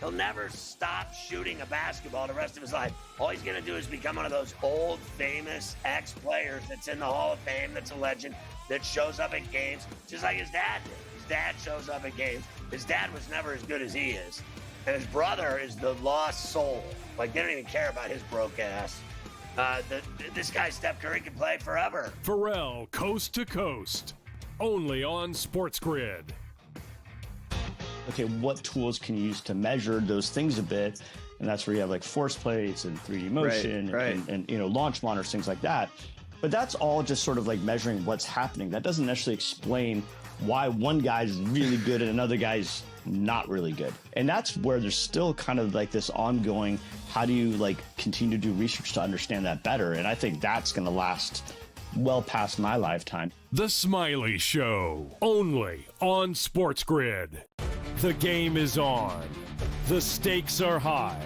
He'll never stop shooting a basketball the rest of his life. All he's going to do is become one of those old, famous ex-players that's in the Hall of Fame, that's a legend, that shows up at games, just like his dad did. His dad shows up at games. His dad was never as good as he is. And his brother is the lost soul. Like, they don't even care about his broke ass. This guy, Steph Curry, can play forever. Pharrell, Coast to Coast, only on SportsGrid. Okay, what tools can you use to measure those things a bit? And that's where you have like force plates and 3D motion and you know, launch monitors, things like that. But that's all just sort of like measuring what's happening. That doesn't necessarily explain why one guy's really good and another guy's not really good. And that's where there's still kind of like this ongoing, how do you like continue to do research to understand that better? And I think that's going to last well past my lifetime. The Smiley Show, only on SportsGrid. The game is on. The stakes are high.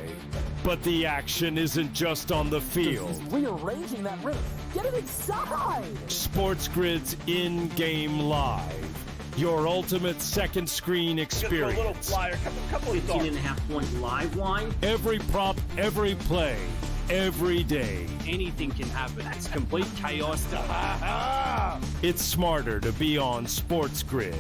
But the action isn't just on the field. He's rearranging that rim. Get it inside! SportsGrid's in-game live. Your ultimate second screen experience. A little flyer, couple of 15.5-point live line. Every prop, every play, every day. Anything can happen. That's complete chaos. It's smarter to be on SportsGrid.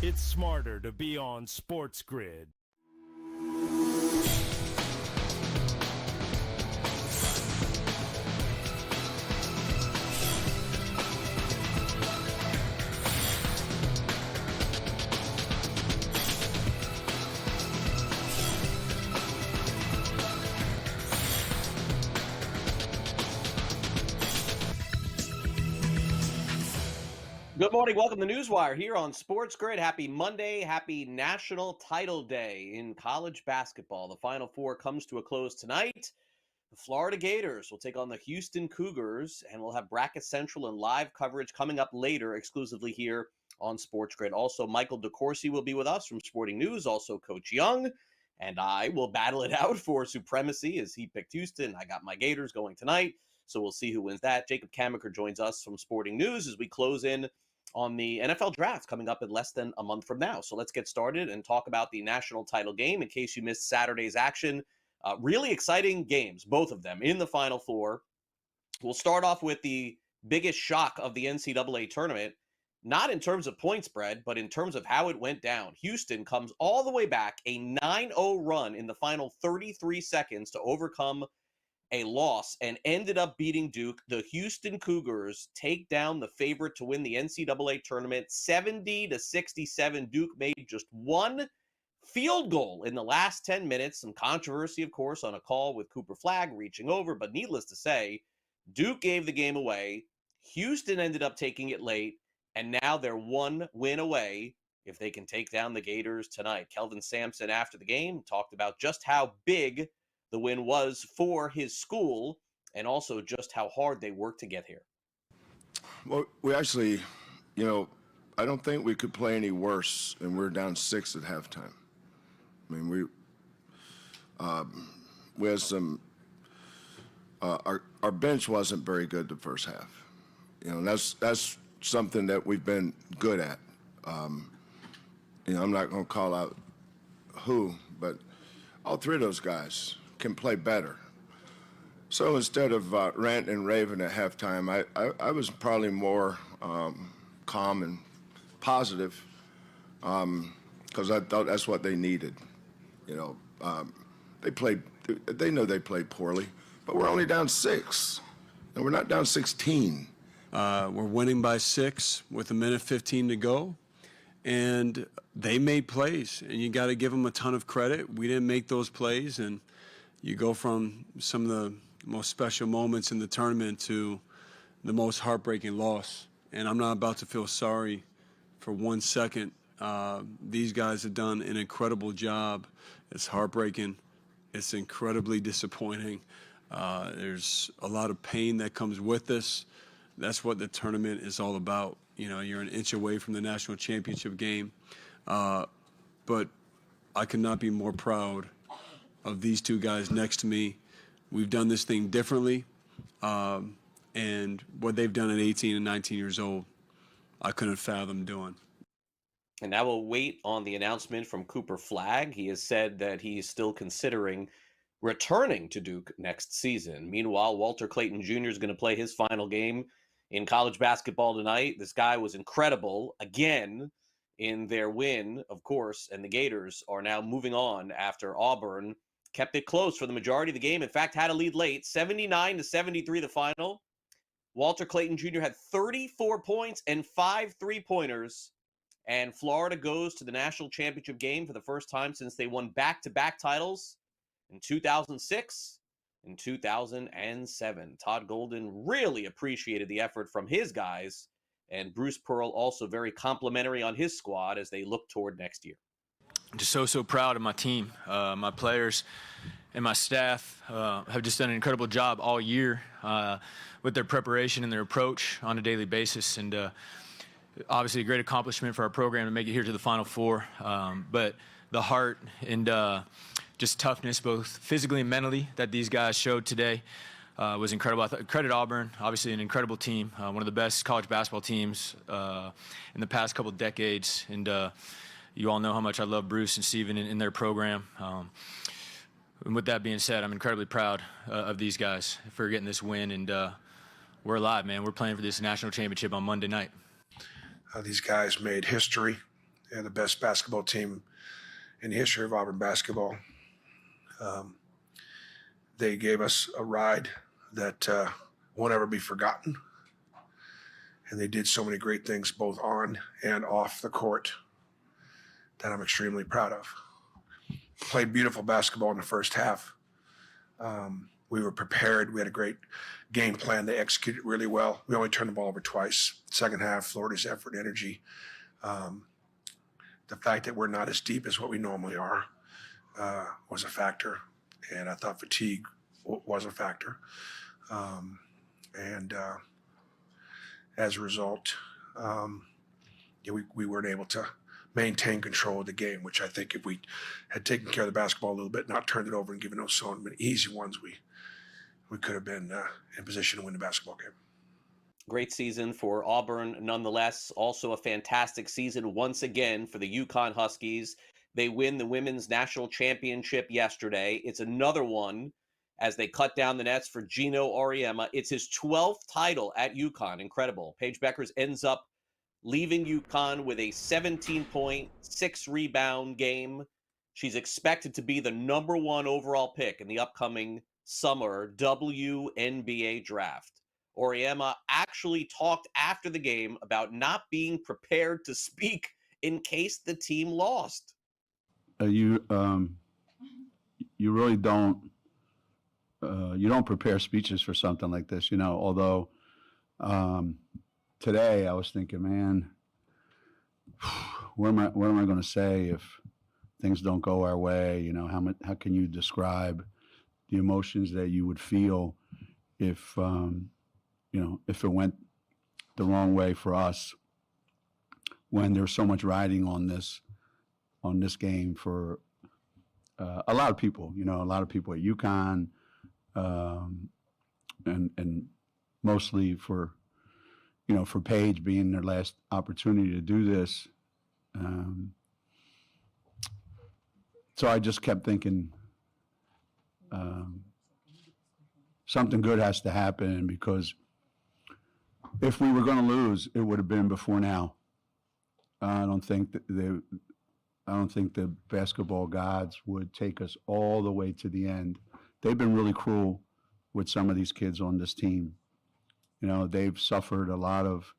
It's smarter to be on SportsGrid. Good morning. Welcome to NewsWire here on SportsGrid. Happy Monday. Happy National Title Day in college basketball. The Final Four comes to a close tonight. The Florida Gators will take on the Houston Cougars, and we'll have Bracket Central and live coverage coming up later exclusively here on SportsGrid. Also, Michael DeCourcy will be with us from Sporting News. Also, Coach Young and I will battle it out for supremacy as he picked Houston. I got my Gators going tonight, so we'll see who wins that. Jacob Camenker joins us from Sporting News as we close in on the NFL draft coming up in less than a month from now. So let's get started and talk about the national title game in case you missed Saturday's action. Really exciting games, both of them in the Final Four. We'll start off with the biggest shock of the NCAA tournament, not in terms of point spread, but in terms of how it went down. Houston comes all the way back, a 9-0 run in the final 33 seconds to overcome a loss and ended up beating Duke. The Houston Cougars take down the favorite to win the NCAA tournament 70-67. Duke made just one field goal in the last 10 minutes. Some controversy, of course, on a call with Cooper Flagg reaching over, but needless to say, Duke gave the game away. Houston ended up taking it late, and now they're one win away if they can take down the Gators tonight. Kelvin Sampson, after the game, talked about just how big the win was for his school and also just how hard they worked to get here. Well, we actually, I don't think we could play any worse, and we're down 6 at halftime. I mean, we had some, our bench wasn't very good the first half. And that's something that we've been good at. I'm not going to call out who, but all three of those guys can play better. So instead of ranting and raving at halftime, I was probably more calm and positive because I thought that's what they needed. They know they played poorly, but we're only down 6, and we're not down 16. We're winning by 6 with 1:15 to go, and they made plays, and you got to give them a ton of credit. We didn't make those plays, and you go from some of the most special moments in the tournament to the most heartbreaking loss. And I'm not about to feel sorry for 1 second. These guys have done an incredible job. It's heartbreaking. It's incredibly disappointing. There's a lot of pain that comes with this. That's what the tournament is all about. You know, you're an inch away from the national championship game. But I could not be more proud of these two guys next to me. We've done this thing differently. And what they've done at 18 and 19 years old, I couldn't fathom doing. And now we'll wait on the announcement from Cooper Flagg. He has said that he's still considering returning to Duke next season. Meanwhile, Walter Clayton Jr. is going to play his final game in college basketball tonight. This guy was incredible again in their win, of course, and the Gators are now moving on after Auburn kept it close for the majority of the game. In fact, had a lead late, 79-73 the final. Walter Clayton Jr. had 34 points and 5 3-pointers. And Florida goes to the national championship game for the first time since they won back-to-back titles in 2006 and 2007. Todd Golden really appreciated the effort from his guys, and Bruce Pearl also very complimentary on his squad as they look toward next year. I'm just so proud of my team. My players and my staff have just done an incredible job all year with their preparation and their approach on a daily basis. And obviously a great accomplishment for our program to make it here to the Final Four. But the heart and just toughness, both physically and mentally, that these guys showed today was incredible. I credit Auburn, obviously an incredible team, one of the best college basketball teams in the past couple of decades. And you all know how much I love Bruce and Steven in their program. And with that being said, I'm incredibly proud of these guys for getting this win. And we're alive, man. We're playing for this national championship on Monday night. These guys made history. They're the best basketball team in the history of Auburn basketball. They gave us a ride that won't ever be forgotten. And they did so many great things both on and off the court that I'm extremely proud of. Played beautiful basketball in the first half. We were prepared. We had a great game plan. They executed really well. We only turned the ball over twice. Second half, Florida's effort and energy. The fact that we're not as deep as what we normally are was a factor. And I thought fatigue was a factor. As a result, we weren't able to maintain control of the game, which I think if we had taken care of the basketball a little bit, not turned it over and given those so many easy ones, we could have been in position to win the basketball game. Great season for Auburn, nonetheless. Also a fantastic season once again for the UConn Huskies. They win the women's national championship yesterday. It's another one as they cut down the nets for Gino Auriemma. It's his 12th title at UConn. Incredible. Paige Beckers ends up leaving UConn with a 17-point, 6-rebound game. She's expected to be the number 1 overall pick in the upcoming summer WNBA draft. Auriemma actually talked after the game about not being prepared to speak in case the team lost. You really don't you don't prepare speeches for something like this, you know, although today I was thinking, man, what am I going to say if things don't go our way? You know, how can you describe the emotions that you would feel if if it went the wrong way for us, when there's so much riding on this game for a lot of people, you know, a lot of people at UConn, and mostly for Paige being their last opportunity to do this. So I just kept thinking something good has to happen, because if we were going to lose, it would have been before now. I don't think the basketball gods would take us all the way to the end. They've been really cruel with some of these kids on this team. You know, they've suffered a lot of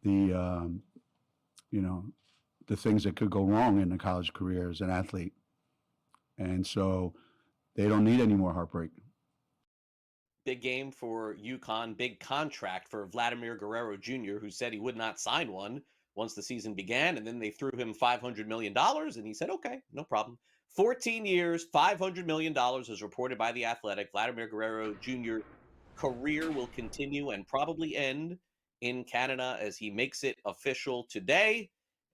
the things that could go wrong in a college career as an athlete. And so they don't need any more heartbreak. Big game for UConn, big contract for Vladimir Guerrero Jr., who said he would not sign one once the season began, and then they threw him $500 million, and he said, okay, no problem. 14 years, $500 million as reported by The Athletic. Vladimir Guerrero Jr. career will continue and probably end in Canada as he makes it official today.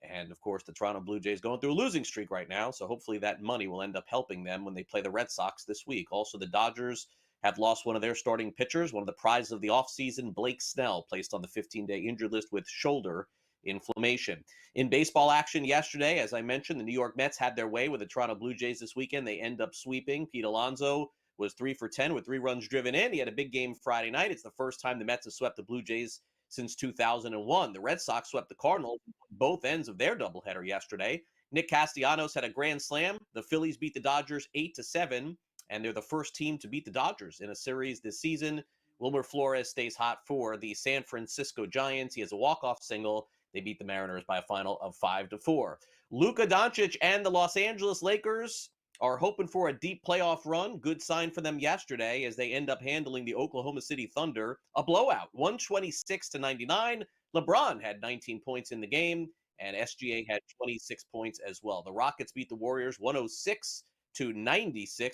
And, of course, the Toronto Blue Jays going through a losing streak right now, so hopefully that money will end up helping them when they play the Red Sox this week. Also, the Dodgers have lost one of their starting pitchers, one of the prizes of the offseason, Blake Snell, placed on the 15-day injured list with shoulder inflammation. In baseball action yesterday, as I mentioned, the New York Mets had their way with the Toronto Blue Jays this weekend. They end up sweeping. Pete Alonso was 3 for 10 with 3 runs driven in. He had a big game Friday night. It's the first time the Mets have swept the Blue Jays since 2001. The Red Sox swept the Cardinals both ends of their doubleheader yesterday. Nick Castellanos had a grand slam. The Phillies beat the Dodgers 8-7, and they're the first team to beat the Dodgers in a series this season. Wilmer Flores stays hot for the San Francisco Giants. He has a walk-off single. They beat the Mariners by a final of 5-4. Luka Doncic and the Los Angeles Lakers are hoping for a deep playoff run. Good sign for them yesterday as they end up handling the Oklahoma City Thunder. A blowout, 126-99. LeBron had 19 points in the game, and SGA had 26 points as well. The Rockets beat the Warriors 106-96.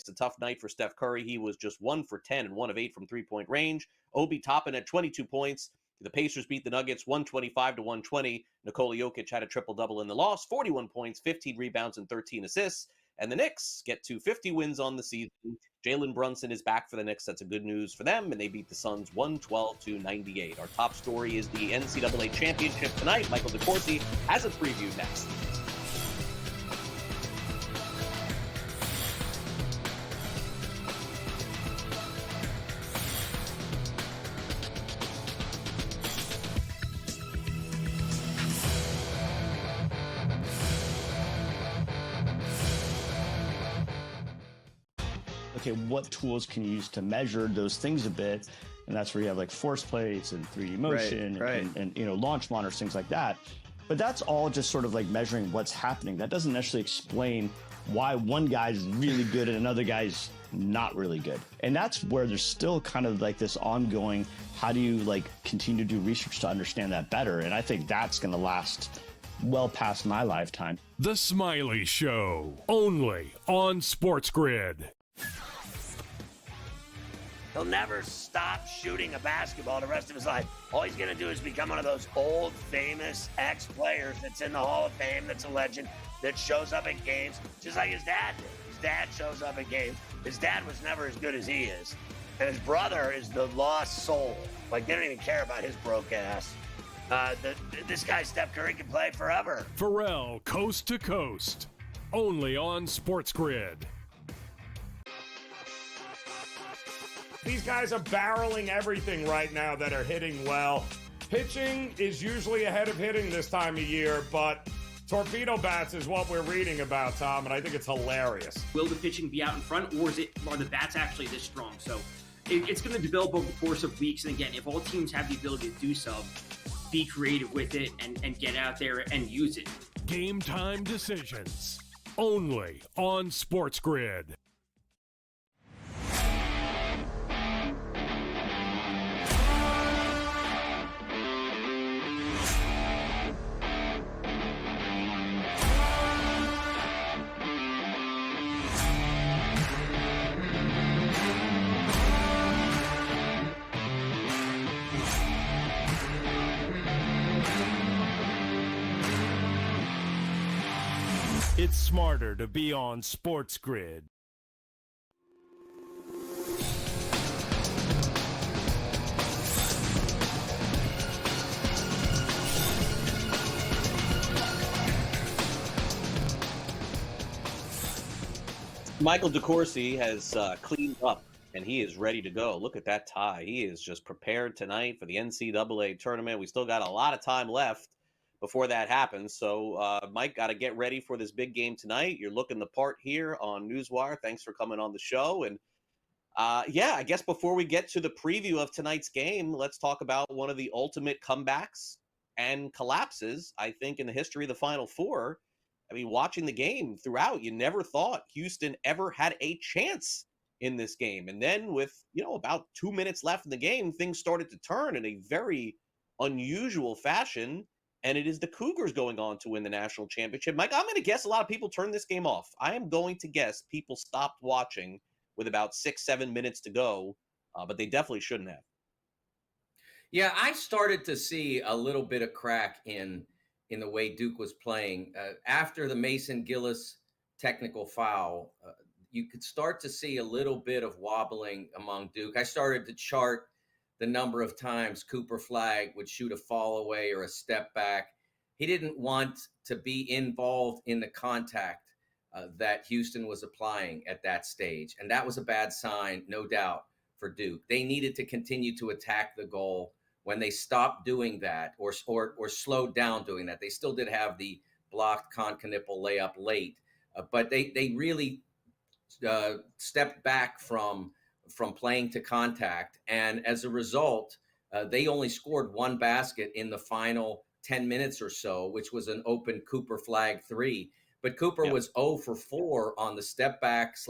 A tough night for Steph Curry. He was just 1 for 10 and 1 of 8 from three-point range. Obi Toppin at 22 points. The Pacers beat the Nuggets 125-120. Nikola Jokic had a triple-double in the loss, 41 points, 15 rebounds, and 13 assists. And the Knicks get to 50 wins on the season. Jalen Brunson is back for the Knicks. That's a good news for them. And they beat the Suns 112-98. Our top story is the NCAA Championship tonight. Michael DeCourcy has a preview next. Okay, what tools can you use to measure those things a bit? And that's where you have like force plates and 3D motion and you know, launch monitors, things like that. But that's all just sort of like measuring what's happening. That doesn't necessarily explain why one guy's really good and another guy's not really good. And that's where there's still kind of like this ongoing, how do you like continue to do research to understand that better? And I think that's going to last well past my lifetime. The Smiley Show, only on SportsGrid. He'll never stop shooting a basketball the rest of his life. All he's going to do is become one of those old, famous ex-players that's in the Hall of Fame, that's a legend, that shows up at games, just like his dad did. His dad shows up at games. His dad was never as good as he is. And his brother is the lost soul. Like, they don't even care about his broke ass. This guy, Steph Curry, can play forever. Pharrell, Coast to Coast, only on SportsGrid. These guys are barreling everything right now that are hitting well. Pitching is usually ahead of hitting this time of year, but torpedo bats is what we're reading about, Tom, and I think it's hilarious. Will the pitching be out in front, or are the bats actually this strong? So it's going to develop over the course of weeks. And again, if all teams have the ability to do so, be creative with it and get out there and use it. Game time decisions, only on SportsGrid. It's smarter to be on SportsGrid. Michael DeCourcy has cleaned up, and he is ready to go. Look at that tie. He is just prepared tonight for the NCAA tournament. We still got a lot of time left before that happens. So, Mike, got to get ready for this big game tonight. You're looking the part here on NewsWire. Thanks for coming on the show. And, yeah, I guess before we get to the preview of tonight's game, let's talk about one of the ultimate comebacks and collapses, I think, in the history of the Final Four. I mean, watching the game throughout, you never thought Houston ever had a chance in this game. And then with, about 2 minutes left in the game, things started to turn in a very unusual fashion. and it is the Cougars going on to win the national championship. Mike, I'm going to guess a lot of people turned this game off. I am going to guess people stopped watching with about 6-7 minutes to go, but they definitely shouldn't have. Yeah, I started to see a little bit of crack in the way Duke was playing after the Mason Gillis technical foul. You could start to see a little bit of wobbling among Duke. I started to chart the number of times Cooper Flagg would shoot a fall away or a step back. He didn't want to be involved in the contact that Houston was applying at that stage. And that was a bad sign, no doubt, for Duke. They needed to continue to attack the goal. When they stopped doing that or slowed down doing that, they still did have the blocked Con-Knipple layup late, but they really stepped back from playing to contact. And as a result, they only scored one basket in the final 10 minutes or so, which was an open Cooper Flagg three. But Cooper was 0 for 4 on the step back /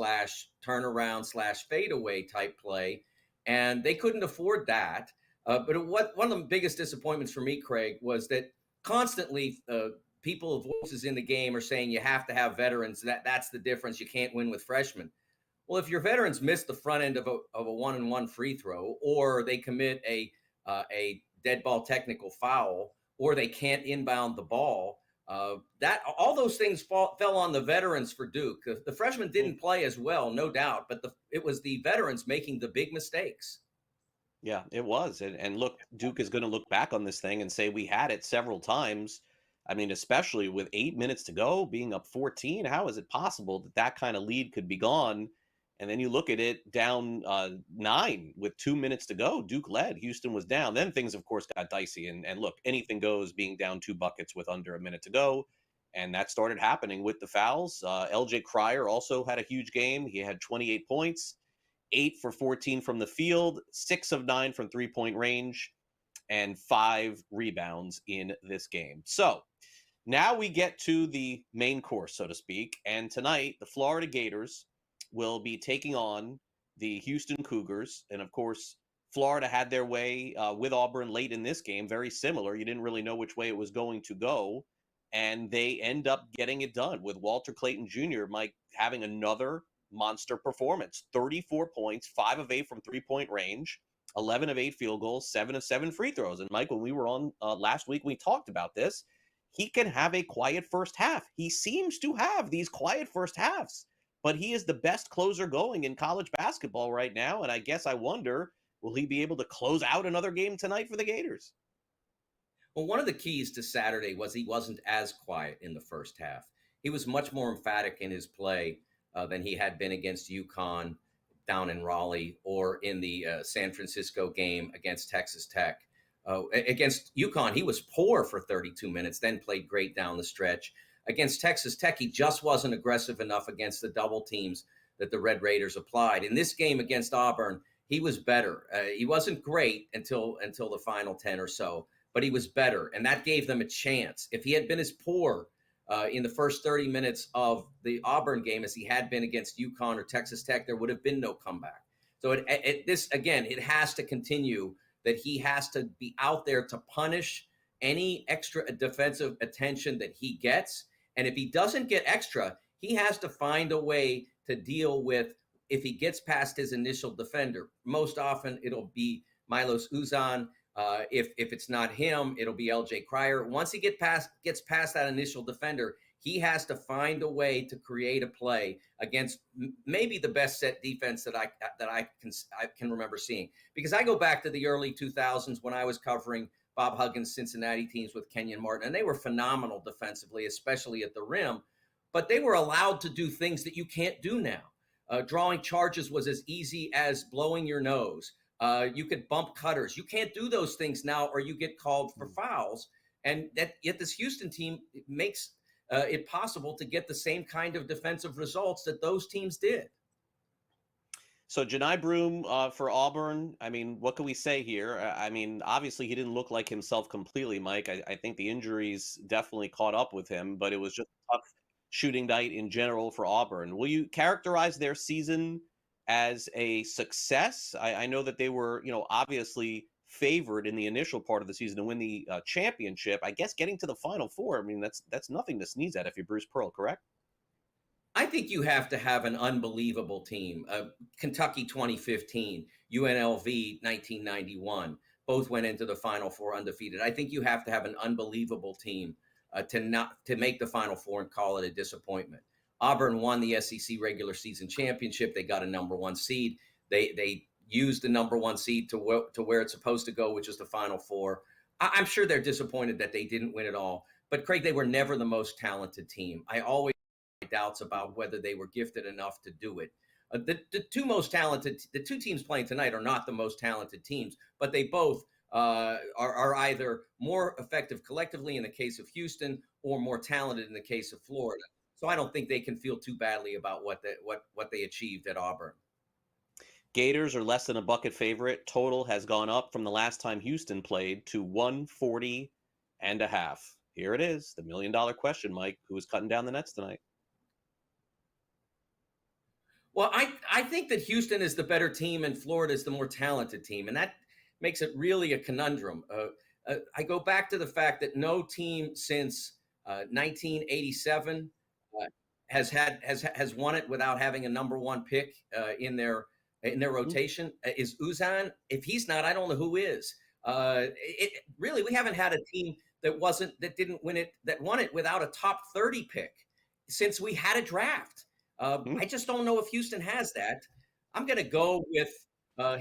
turnaround / fadeaway type play. And they couldn't afford that. But one of the biggest disappointments for me, Craig, was that constantly people, voices in the game are saying you have to have veterans. That's the difference. You can't win with freshmen. Well, if your veterans miss the front end of a 1-and-1 free throw, or they commit a dead ball technical foul, or they can't inbound the ball, that all those things fell on the veterans for Duke. The freshmen didn't play as well, no doubt, but it was the veterans making the big mistakes. Yeah, it was. And look, Duke is going to look back on this thing and say we had it several times. I mean, especially with 8 minutes to go, being up 14, how is it possible that that kind of lead could be gone? And then you look at it down 9 with 2 minutes to go. Duke led. Houston was down. Then things, of course, got dicey. And look, anything goes being down 2 buckets with under a minute to go. And that started happening with the fouls. LJ Cryer also had a huge game. He had 28 points. 8 for 14 from the field, 6 of 9 from three-point range, and 5 rebounds in this game. So now we get to the main course, so to speak. And tonight, the Florida Gators will be taking on the Houston Cougars. And of course, Florida had their way with Auburn late in this game, very similar. You didn't really know which way it was going to go. And they end up getting it done with Walter Clayton Jr., Mike, having another monster performance. 34 points, 5 of 8 from three-point range, 11 of 8 field goals, 7 of 7 free throws. And Mike, when we were on last week, we talked about this. He can have a quiet first half. He seems to have these quiet first halves, but he is the best closer going in college basketball right now. And I guess I wonder, will he be able to close out another game tonight for the Gators? Well, one of the keys to Saturday was he wasn't as quiet in the first half. He was much more emphatic in his play than he had been against UConn down in Raleigh or in the San Francisco game against Texas Tech. Against UConn, he was poor for 32 minutes, then played great down the stretch. Against Texas Tech, he just wasn't aggressive enough against the double teams that the Red Raiders applied. In this game against Auburn, he was better. He wasn't great until the final 10 or so, but he was better, and that gave them a chance. If he had been as poor in the first 30 minutes of the Auburn game as he had been against UConn or Texas Tech, there would have been no comeback. So it has to continue, that he has to be out there to punish any extra defensive attention that he gets. And if he doesn't get extra, he has to find a way to deal with, if he gets past his initial defender. Most often it'll be Milos Uzan. If it's not him, it'll be LJ Cryer. Once he gets past that initial defender, he has to find a way to create a play against maybe the best set defense that I can remember seeing. Because I go back to the early 2000s when I was covering Bob Huggins' Cincinnati teams with Kenyon Martin, and they were phenomenal defensively, especially at the rim. But they were allowed to do things that you can't do now. Drawing charges was as easy as blowing your nose. You could bump cutters. You can't do those things now, or you get called for fouls. And yet this Houston team makes it possible to get the same kind of defensive results that those teams did. So Janai Broome for Auburn, I mean, what can we say here? I mean, obviously he didn't look like himself completely, Mike. I think the injuries definitely caught up with him, but it was just a tough shooting night in general for Auburn. Will you characterize their season as a success? I know that they were, obviously favored in the initial part of the season to win the championship. I guess getting to the Final Four, I mean, that's nothing to sneeze at if you're Bruce Pearl, correct? I think you have to have an unbelievable team. Kentucky 2015, UNLV 1991, both went into the Final Four undefeated. I think you have to have an unbelievable team to make the Final Four and call it a disappointment. Auburn won the SEC regular season championship. They got a number one seed. They used the number one seed to where it's supposed to go, which is the Final Four. I'm sure they're disappointed that they didn't win it all. But, Craig, they were never the most talented team. I always have doubts about whether they were gifted enough to do it. The two teams playing tonight are not the most talented teams, but they both are either more effective collectively in the case of Houston or more talented in the case of Florida. So I don't think they can feel too badly about what they achieved at Auburn. Gators are less than a bucket favorite. Total has gone up from the last time Houston played to 140.5. Here it is, the $1 million question, Mike. Who is cutting down the nets tonight? Well, I think that Houston is the better team and Florida is the more talented team, and that makes it really a conundrum. I go back to the fact that no team since 1987 has won it without having a number one pick in their rotation. Is Uzan? If he's not, I don't know who is. Really, we haven't had a team that won it without a top 30 pick since we had a draft. I just don't know if Houston has that. I'm going to go with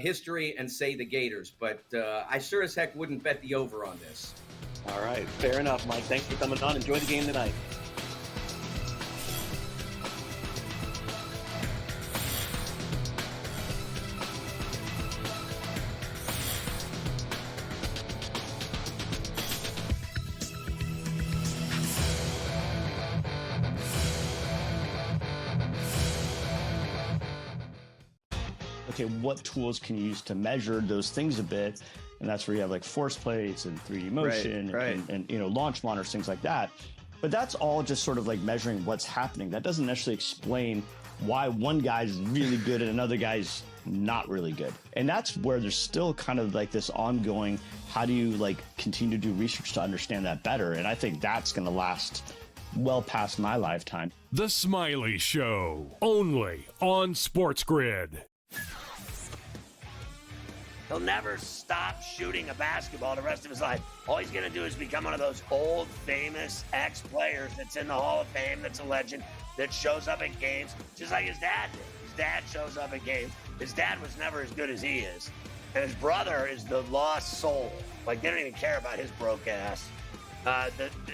history and say the Gators, but I sure as heck wouldn't bet the over on this. All right, fair enough, Mike. Thanks for coming on. Enjoy the game tonight. Okay, what tools can you use to measure those things a bit? And that's where you have like force plates and 3D motion and launch monitors, things like that. But that's all just sort of like measuring what's happening. That doesn't necessarily explain why one guy's really good and another guy's not really good. And that's where there's still kind of like this ongoing, how do you like continue to do research to understand that better? And I think that's going to last well past my lifetime. The Smiley Show, only on SportsGrid. He'll never stop shooting a basketball the rest of his life. All he's going to do is become one of those old, famous ex-players that's in the Hall of Fame, that's a legend, that shows up at games, just like his dad did. His dad shows up at games. His dad was never as good as he is. And his brother is the lost soul. Like, they don't even care about his broke ass.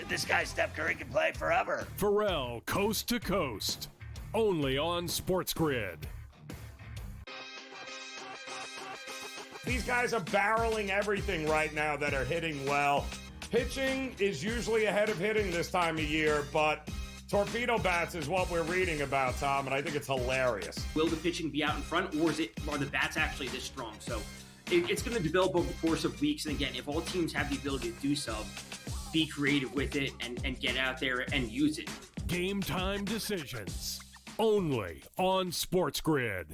This guy, Steph Curry, can play forever. Pharrell, coast to coast, only on SportsGrid. These guys are barreling everything right now that are hitting well. Pitching is usually ahead of hitting this time of year, but torpedo bats is what we're reading about, Tom, and I think it's hilarious. Will the pitching be out in front, or are the bats actually this strong? So it's going to develop over the course of weeks. And again, if all teams have the ability to do so, be creative with it and get out there and use it. Game time decisions, only on SportsGrid.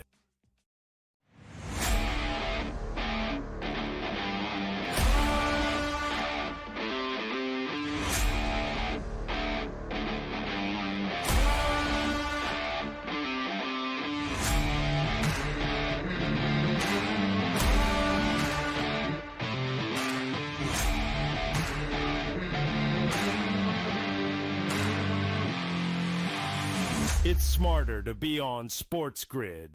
It's smarter to be on SportsGrid.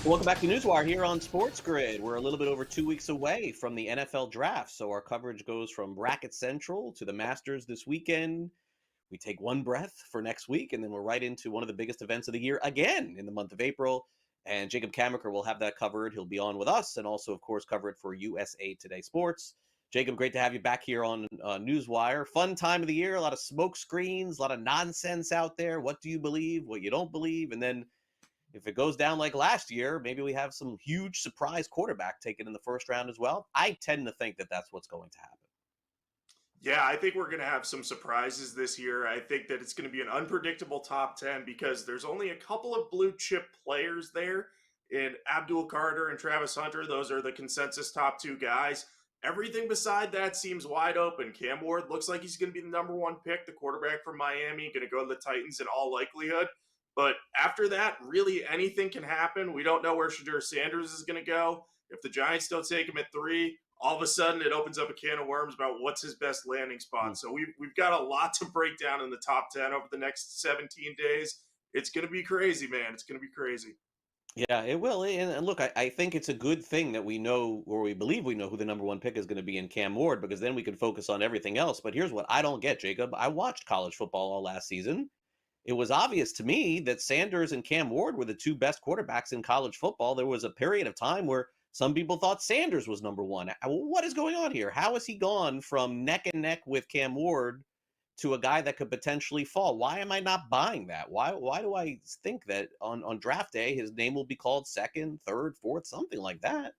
Welcome back to NewsWire here on SportsGrid. We're a little bit over 2 weeks away from the NFL draft, so our coverage goes from Bracket Central to the Masters this weekend. We take one breath for next week, and then we're right into one of the biggest events of the year again in the month of April. And Jacob Camenker will have that covered. He'll be on with us and also, of course, cover it for USA Today Sports. Jacob, great to have you back here on NewsWire. Fun time of the year, a lot of smoke screens, a lot of nonsense out there. What do you believe, what you don't believe? And then if it goes down like last year, maybe we have some huge surprise quarterback taken in the first round as well. I tend to think that that's what's going to happen. Yeah, I think we're going to have some surprises this year. I think that it's going to be an unpredictable top 10 because there's only a couple of blue chip players there in Abdul Carter and Travis Hunter. Those are the consensus top 2 guys. Everything beside that seems wide open. Cam Ward looks like he's going to be the number 1 pick, the quarterback from Miami, going to go to the Titans in all likelihood. But after that, really anything can happen. We don't know where Shedeur Sanders is going to go. If the Giants don't take him at 3, all of a sudden it opens up a can of worms about what's his best landing spot. So we've got a lot to break down in the top 10 over the next 17 days. It's going to be crazy, man. It's going to be crazy. Yeah, it will. And look, I think it's a good thing that we know, or we believe we know, who the number 1 pick is going to be in Cam Ward, because then we can focus on everything else. But here's what I don't get, Jacob. I watched college football all last season. It was obvious to me that Sanders and Cam Ward were the 2 best quarterbacks in college football. There was a period of time where some people thought Sanders was number 1. What is going on here? How has he gone from neck and neck with Cam Ward to a guy that could potentially fall? Why am I not buying that? Why do I think that on draft day his name will be called 2nd, 3rd, 4th, something like that?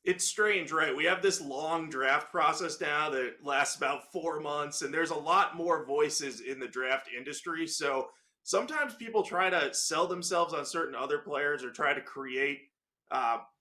It's strange, right? We have this long draft process now that lasts about 4 months, and there's a lot more voices in the draft industry. So sometimes people try to sell themselves on certain other players or try to create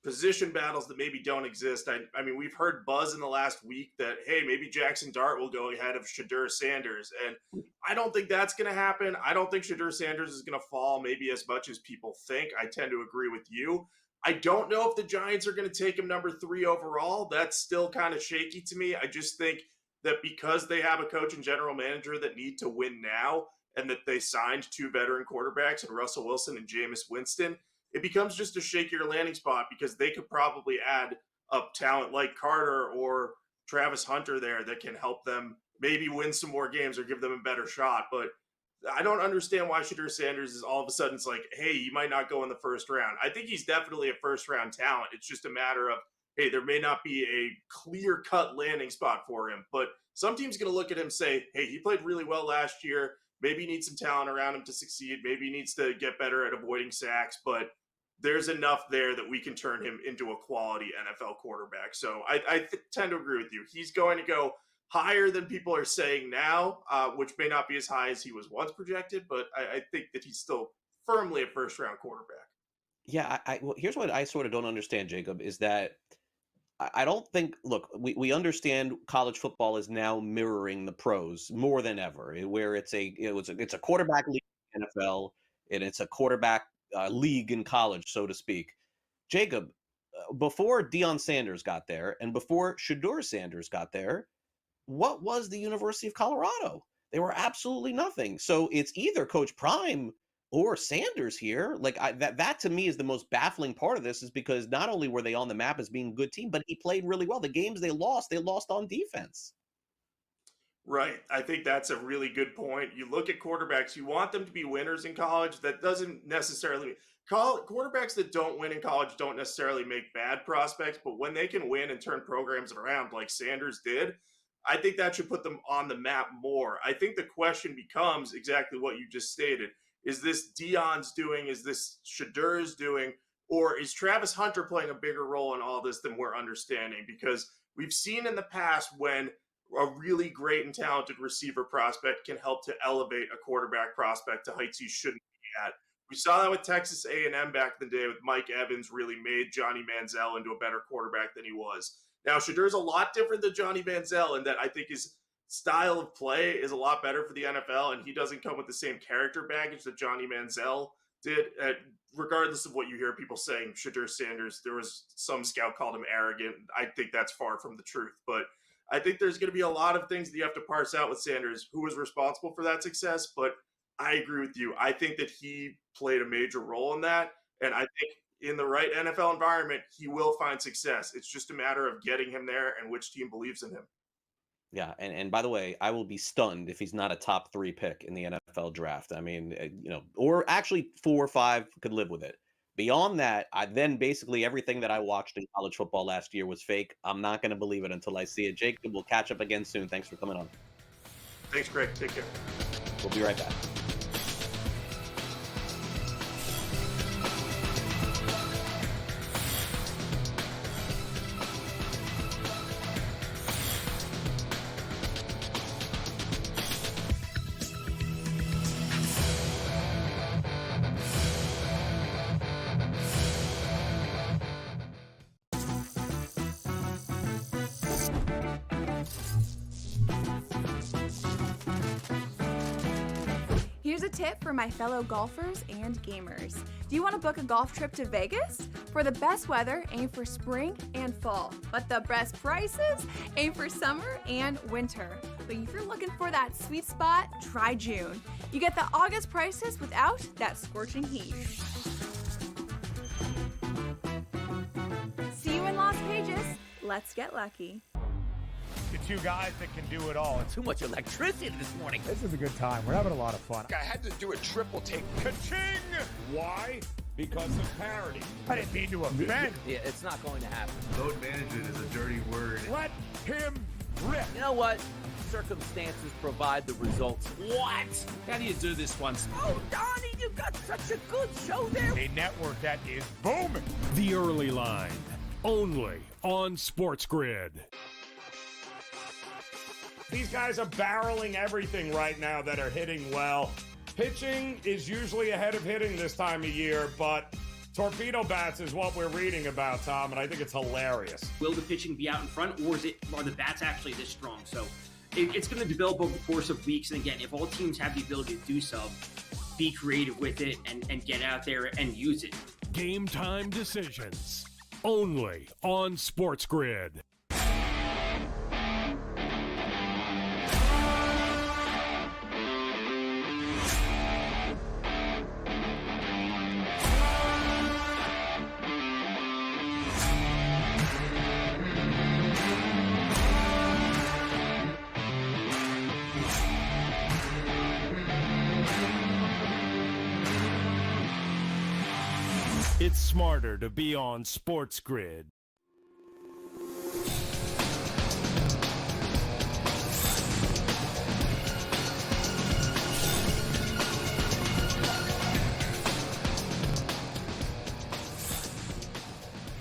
position battles that maybe don't exist. I mean, we've heard buzz in the last week that, hey, maybe Jackson Dart will go ahead of Shedeur Sanders. And I don't think that's going to happen. I don't think Shedeur Sanders is going to fall maybe as much as people think. I tend to agree with you. I don't know if the Giants are going to take him number 3 overall. That's still kind of shaky to me. I just think that because they have a coach and general manager that need to win now, and that they signed 2 veteran quarterbacks in Russell Wilson and Jameis Winston, it becomes just a shakier landing spot because they could probably add up talent like Carter or Travis Hunter there that can help them maybe win some more games or give them a better shot. But I don't understand why Shedeur Sanders is all of a sudden it's like, hey, he might not go in the first round. I think he's definitely a first round talent. It's just a matter of, hey, there may not be a clear cut landing spot for him, but some team's going to look at him and say, hey, he played really well last year. Maybe he needs some talent around him to succeed. Maybe he needs to get better at avoiding sacks, but there's enough there that we can turn him into a quality NFL quarterback. So I tend to agree with you. He's going to go higher than people are saying now, which may not be as high as he was once projected, but I think that he's still firmly a first-round quarterback. Yeah, well, here's what I sort of don't understand, Jacob, is that I don't think, look, we understand college football is now mirroring the pros more than ever, where it's a quarterback league in the NFL, and it's a quarterback league in college, so to speak. Jacob, before Deion Sanders got there and before Shedeur Sanders got there, what was the University of Colorado? They were absolutely nothing. So it's either Coach Prime or Sanders here. Like that to me is the most baffling part of this, is because not only were they on the map as being a good team, but he played really well. The games they lost on defense. Right. I think that's a really good point. You look at quarterbacks, you want them to be winners in college. That doesn't necessarily quarterbacks that don't win in college don't necessarily make bad prospects, but when they can win and turn programs around like Sanders did, I think that should put them on the map more. I think the question becomes exactly what you just stated. Is this Deion's doing? Is this Shedeur's doing? Or is Travis Hunter playing a bigger role in all this than we're understanding? Because we've seen in the past when a really great and talented receiver prospect can help to elevate a quarterback prospect to heights he shouldn't be at. We saw that with Texas A&M back in the day with Mike Evans, really made Johnny Manziel into a better quarterback than he was. Now, Shedeur's a lot different than Johnny Manziel in that I think his style of play is a lot better for the NFL, and he doesn't come with the same character baggage that Johnny Manziel did. Regardless of what you hear people saying, Shedeur Sanders, there was some scout called him arrogant. I think that's far from the truth, but I think there's going to be a lot of things that you have to parse out with Sanders, who was responsible for that success. But I agree with you. I think that he played a major role in that. And I think in the right NFL environment, he will find success. It's just a matter of getting him there and which team believes in him. Yeah. And by the way, I will be stunned if he's not a top 3 pick in the NFL draft. I mean, or actually 4 or 5 could live with it. Beyond that, then basically everything that I watched in college football last year was fake. I'm not going to believe it until I see it. Jacob, we'll catch up again soon. Thanks for coming on. Thanks, Greg. Take care. We'll be right back. Here's a tip for my fellow golfers and gamers. Do you want to book a golf trip to Vegas? For the best weather, aim for spring and fall. But the best prices, aim for summer and winter. But if you're looking for that sweet spot, try June. You get the August prices without that scorching heat. See you in Las Vegas. Let's get lucky. The two guys that can do it all. Too much electricity this morning. This is a good time. We're having a lot of fun. I had to do a triple take. Ka-ching! Why? Because of parity. I didn't mean to offend. Yeah, it's not going to happen. Load management is a dirty word. Let him rip. You know what? Circumstances provide the results. What? How do you do this one? Oh, Donnie, you got such a good show there. A network that is booming. The Early Line, only on SportsGrid. These guys are barreling everything right now that are hitting well. Pitching is usually ahead of hitting this time of year, but torpedo bats is what we're reading about, Tom, and I think it's hilarious. Will the pitching be out in front, or are the bats actually this strong? So it's going to develop over the course of weeks. And again, if all teams have the ability to do so, be creative with it and get out there and use it. Game time decisions, only on SportsGrid. It's smarter to be on SportsGrid.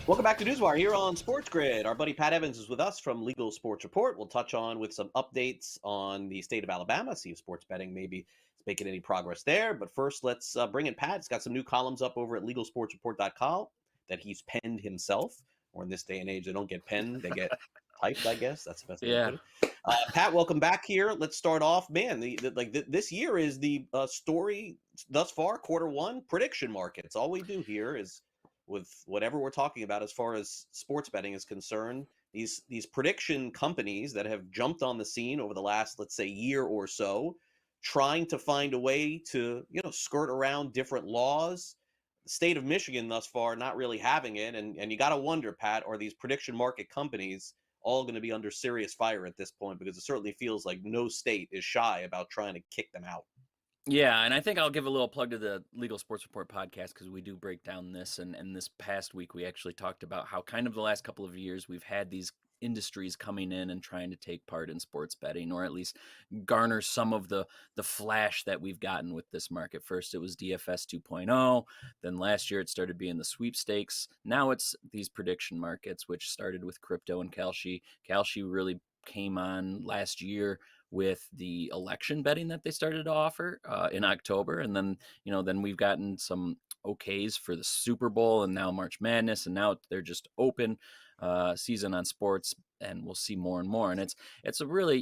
Welcome back to NewsWire here on SportsGrid. Our buddy Pat Evans is with us from Legal Sports Report. We'll touch on with some updates on the state of Alabama, see if sports betting maybe is making any progress there. But first, let's bring in Pat. He's got some new columns up over at LegalSportsReport.com that he's penned himself. Or in this day and age, they don't get penned, they get typed, I guess. That's the best way to put it. Pat, welcome back here. Let's start off. Man, this year is the story thus far, quarter one, prediction markets. All we do here is, with whatever we're talking about as far as sports betting is concerned, these prediction companies that have jumped on the scene over the last, let's say, year or so, trying to find a way to, skirt around different laws. The state of Michigan thus far not really having it, and you got to wonder, Pat, are these prediction market companies all going to be under serious fire at this point? Because it certainly feels like no state is shy about trying to kick them out. Yeah, and I think I'll give a little plug to the Legal Sports Report podcast because we do break down this. And this past week, we actually talked about how kind of the last couple of years we've had these industries coming in and trying to take part in sports betting, or at least garner some of the flash that we've gotten with this market. First, it was DFS 2.0. Then last year, it started being the sweepstakes. Now it's these prediction markets, which started with crypto and Kalshi. Kalshi really came on last year with the election betting that they started to offer in October. And then, then we've gotten some okays for the Super Bowl and now March Madness. And now they're just open season on sports, and we'll see more and more. And it's a really,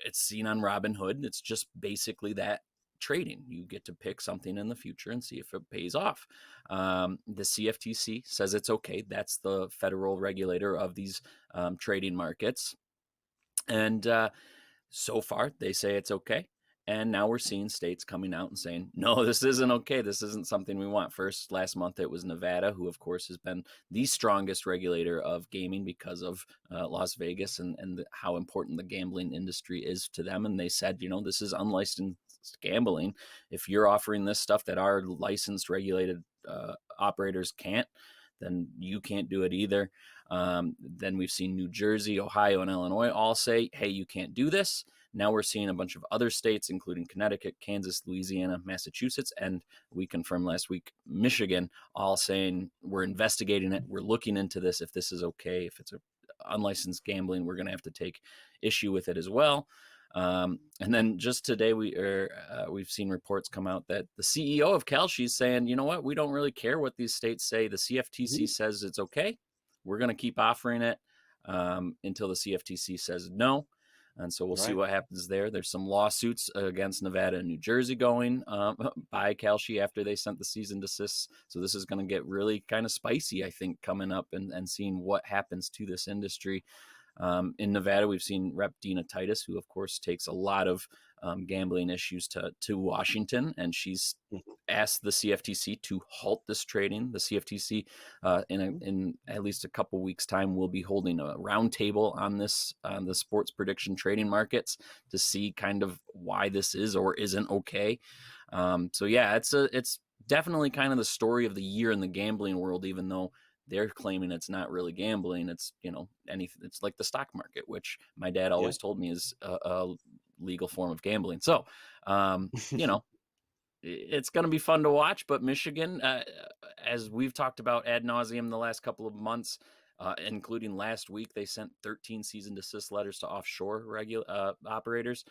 it's seen on Robinhood. It's just basically that trading. You get to pick something in the future and see if it pays off. The CFTC says it's okay. That's the federal regulator of these trading markets. And so far, they say it's okay. And now we're seeing states coming out and saying, no, this isn't okay. This isn't something we want. First, last month, it was Nevada, who, of course, has been the strongest regulator of gaming because of Las Vegas and how important the gambling industry is to them. And they said, this is unlicensed gambling. If you're offering this stuff that our licensed regulated operators can't, then you can't do it either. Then we've seen New Jersey, Ohio, and Illinois all say, hey, you can't do this. Now we're seeing a bunch of other states, including Connecticut, Kansas, Louisiana, Massachusetts, and we confirmed last week, Michigan, all saying we're investigating it. We're looking into this. If this is okay, if it's unlicensed gambling, we're going to have to take issue with it as well. And then just today, we've seen reports come out that the CEO of Kalshi is saying, you know what, we don't really care what these states say. The CFTC says it's okay. We're going to keep offering it until the CFTC says no. And so we'll see Right. what happens there. There's some lawsuits against Nevada and New Jersey going by Kalshi after they sent the cease and desist. So this is going to get really kind of spicy, I think, coming up and seeing what happens to this industry. In Nevada, we've seen Rep. Dina Titus, who, of course, takes a lot of gambling issues to Washington, and she's asked the CFTC to halt this trading. The CFTC, in at least a couple weeks' time, will be holding a roundtable on this, on the sports prediction trading markets, to see kind of why this is or isn't okay. So yeah, it's definitely kind of the story of the year in the gambling world, even though they're claiming it's not really gambling. It's, anything. It's like the stock market, which my dad always told me is a legal form of gambling. So, it's going to be fun to watch. But Michigan, as we've talked about ad nauseum the last couple of months, including last week, they sent 13 cease and desist letters to offshore operators,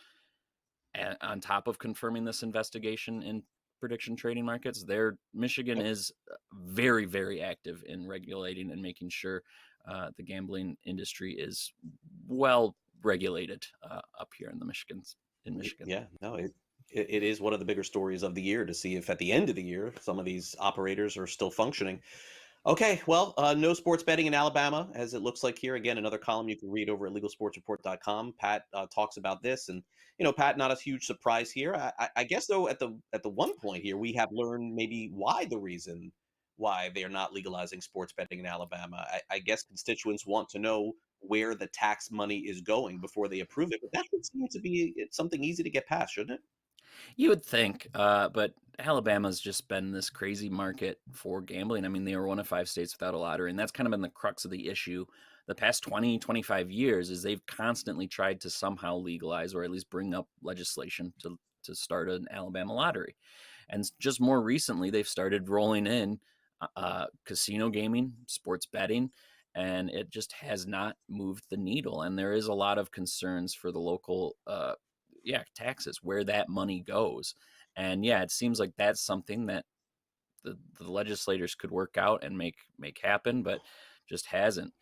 and on top of confirming this investigation in prediction trading markets. Michigan is very, very active in regulating and making sure the gambling industry is well regulated up here in Michigan. Yeah, no, it is one of the bigger stories of the year to see if at the end of the year some of these operators are still functioning. Okay, well, no sports betting in Alabama, as it looks like here. Again, another column you can read over at legalsportsreport.com. Pat talks about this, and Pat, not a huge surprise here. I guess though, at the one point here, we have learned maybe why they are not legalizing sports betting in Alabama. I guess constituents want to know where the tax money is going before they approve it, but that would seem to be something easy to get past, shouldn't it? You would think, but Alabama's just been this crazy market for gambling. I mean, they were one of 5 states without a lottery, and that's kind of been the crux of the issue the past 20, 25 years, is they've constantly tried to somehow legalize or at least bring up legislation to start an Alabama lottery. And just more recently, they've started rolling in casino gaming, sports betting, and it just has not moved the needle. And there is a lot of concerns for the local taxes, where that money goes. And it seems like that's something that the legislators could work out and make happen, but just hasn't.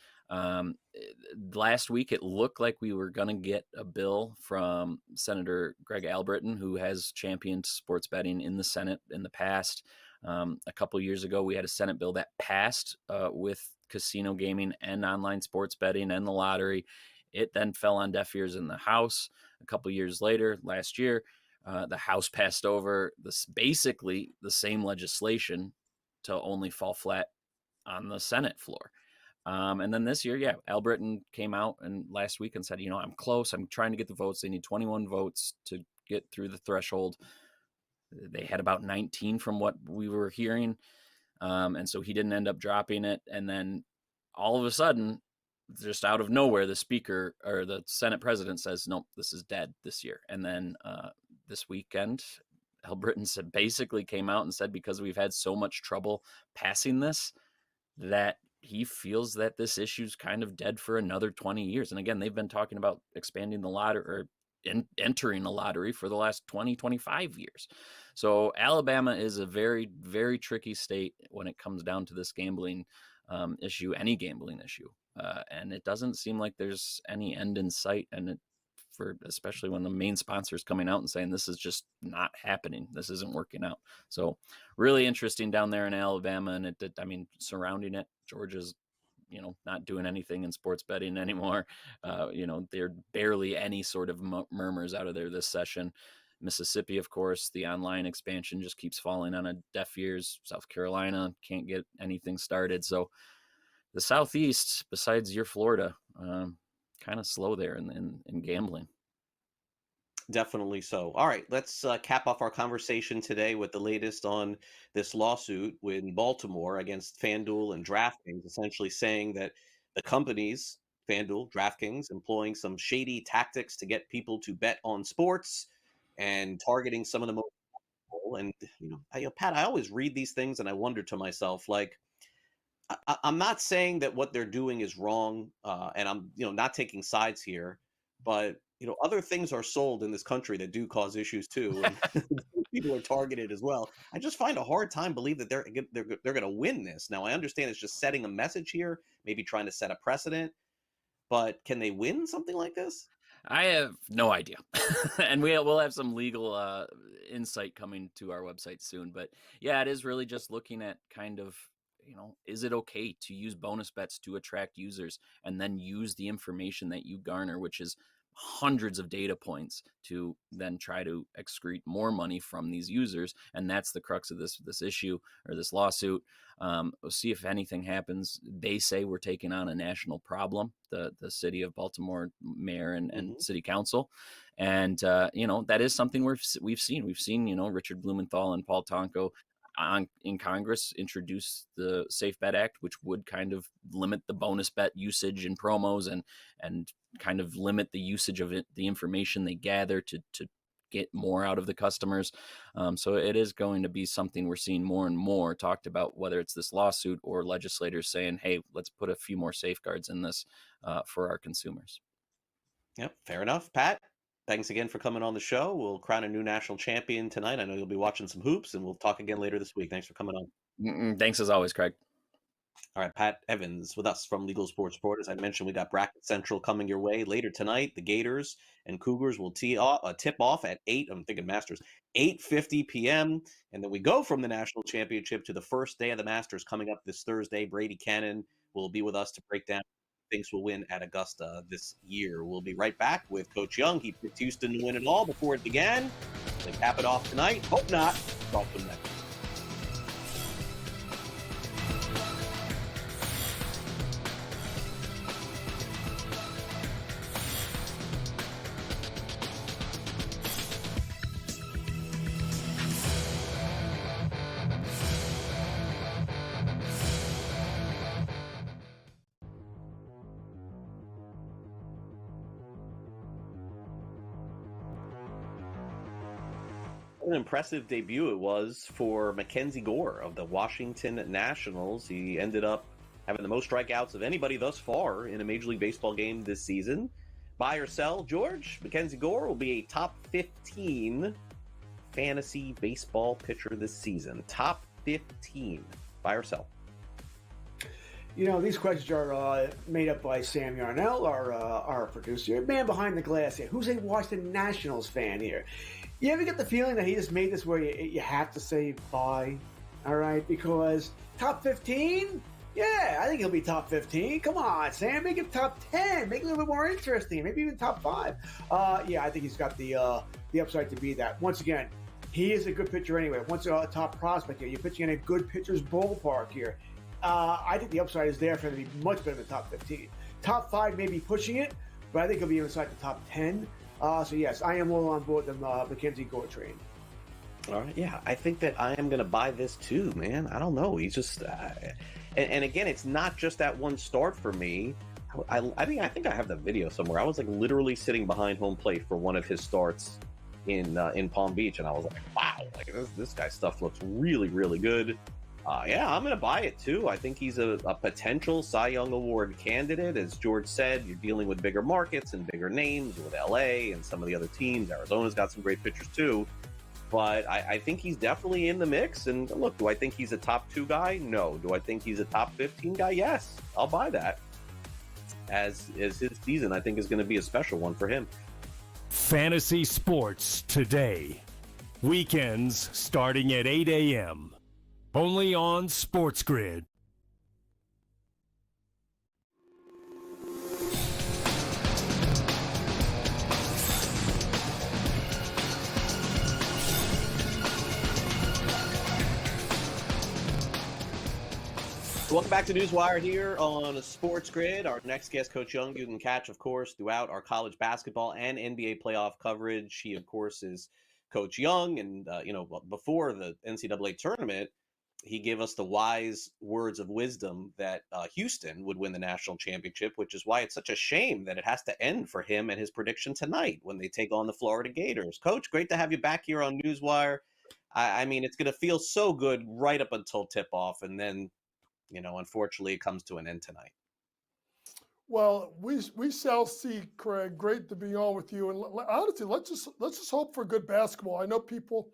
Last week, it looked like we were going to get a bill from Senator Greg Albritton, who has championed sports betting in the Senate in the past. A couple years ago, we had a Senate bill that passed with casino gaming and online sports betting and the lottery. It then fell on deaf ears in the House. A couple years later, last year, the House passed over basically the same legislation to only fall flat on the Senate floor. And then this year, Albritton came out and last week and said, I'm close. I'm trying to get the votes. They need 21 votes to get through the threshold. They had about 19 from what we were hearing. And so he didn't end up dropping it. And then all of a sudden, just out of nowhere, the speaker or the Senate president says, nope, this is dead this year. And then this weekend, Albritton basically came out and said, because we've had so much trouble passing this, that he feels that this issue's kind of dead for another 20 years. And again, they've been talking about expanding the lottery or entering a lottery for the last 20, 25 years. So Alabama is a very, very tricky state when it comes down to this gambling issue, any gambling issue. And it doesn't seem like there's any end in sight. And especially when the main sponsor is coming out and saying this is just not happening. This isn't working out. So really interesting down there in Alabama. And surrounding it, Georgia's, not doing anything in sports betting anymore. There barely any sort of murmurs out of there this session. Mississippi, of course, the online expansion just keeps falling on a deaf ears. South Carolina can't get anything started. So the Southeast, besides your Florida, kind of slow there in gambling. Definitely so. All right, let's cap off our conversation today with the latest on this lawsuit in Baltimore against FanDuel and DraftKings, essentially saying that the companies, FanDuel, DraftKings, employing some shady tactics to get people to bet on sports and targeting some of the most vulnerable. And Pat, I always read these things and I wonder to myself, like, I'm not saying that what they're doing is wrong, and I'm not taking sides here, but other things are sold in this country that do cause issues too, and people are targeted as well. I just find a hard time believe that they're going to win this. Now I understand it's just setting a message here, maybe trying to set a precedent, but can they win something like this? I have no idea. And we'll have some legal insight coming to our website soon. But yeah, it is really just looking at kind of, is it okay to use bonus bets to attract users and then use the information that you garner, which is hundreds of data points, to then try to excrete more money from these users? And that's the crux of this issue, or this lawsuit. We'll see if anything happens. They say we're taking on a national problem, the city of Baltimore mayor and city council. And, that is something we've seen. We've seen, Richard Blumenthal and Paul Tonko in Congress introduce the Safe Bet Act, which would kind of limit the bonus bet usage and promos and kind of limit the usage of the information they gather to get more out of the customers. So it is going to be something we're seeing more and more talked about, whether it's this lawsuit or legislators saying, hey, let's put a few more safeguards in this for our consumers. Yep, fair enough. Pat, thanks again for coming on the show. We'll crown a new national champion tonight. I know you'll be watching some hoops, and we'll talk again later this week. Thanks for coming on. Thanks as always, Craig. All right, Pat Evans with us from Legal Sports Report. As I mentioned, we got Bracket Central coming your way later tonight. The Gators and Cougars will tip off at 8:50 p.m. And then we go from the national championship to the first day of the Masters coming up this Thursday. Brady Cannon will be with us to break down who thinks will win at Augusta this year. We'll be right back with Coach Young. He picked Houston to win it all before it began. They cap it off tonight. Hope not. Talk to them next. An impressive debut it was for Mackenzie Gore of the Washington Nationals. He ended up having the most strikeouts of anybody thus far in a Major League Baseball game this season. Buy or sell, George? Mackenzie Gore will be a top 15 fantasy baseball pitcher this season. Top 15. Buy or sell? These questions are made up by Sam Yarnell, our producer, man behind the glass here. Who's a Washington Nationals fan here? You ever get the feeling that he just made this where you have to say buy, all right? Because top 15? Yeah, I think he'll be top 15. Come on, Sam, make it top 10. Make it a little bit more interesting. Maybe even top 5. Yeah, I think he's got the upside to be that. Once again, he is a good pitcher anyway. Once a top prospect here, you're pitching in a good pitcher's ballpark here. I think the upside is there for him to be much better than top 15. Top 5 may be pushing it, but I think he'll be inside the top 10. So yes, I am all on board the Mackenzie Gore train. All right, yeah, I think that I am going to buy this too, man. I don't know. He's just, and again, it's not just that one start for me. I think I have the video somewhere. I was like literally sitting behind home plate for one of his starts in Palm Beach, and I was like, wow, like this guy's stuff looks really, really good. Yeah, I'm going to buy it too. I think he's a potential Cy Young Award candidate. As George said, you're dealing with bigger markets and bigger names with LA and some of the other teams. Arizona's got some great pitchers too. But I think he's definitely in the mix. And look, do I think he's a top 2 guy? No. Do I think he's a top 15 guy? Yes. I'll buy that. As his season, I think, is going to be a special one for him. Fantasy sports today. Weekends starting at 8 a.m. Only on SportsGrid. Welcome back to NewsWire here on SportsGrid. Our next guest, Coach Young, you can catch, of course, throughout our college basketball and NBA playoff coverage. He, of course, is Coach Young. And, before the NCAA tournament, he gave us the wise words of wisdom that Houston would win the national championship, which is why it's such a shame that it has to end for him and his prediction tonight when they take on the Florida Gators. Coach, great to have you back here on NewsWire. I mean, it's going to feel so good right up until tip-off, and then, unfortunately, it comes to an end tonight. Well, we shall see, Craig. Great to be on with you. And honestly, let's just hope for good basketball. I know people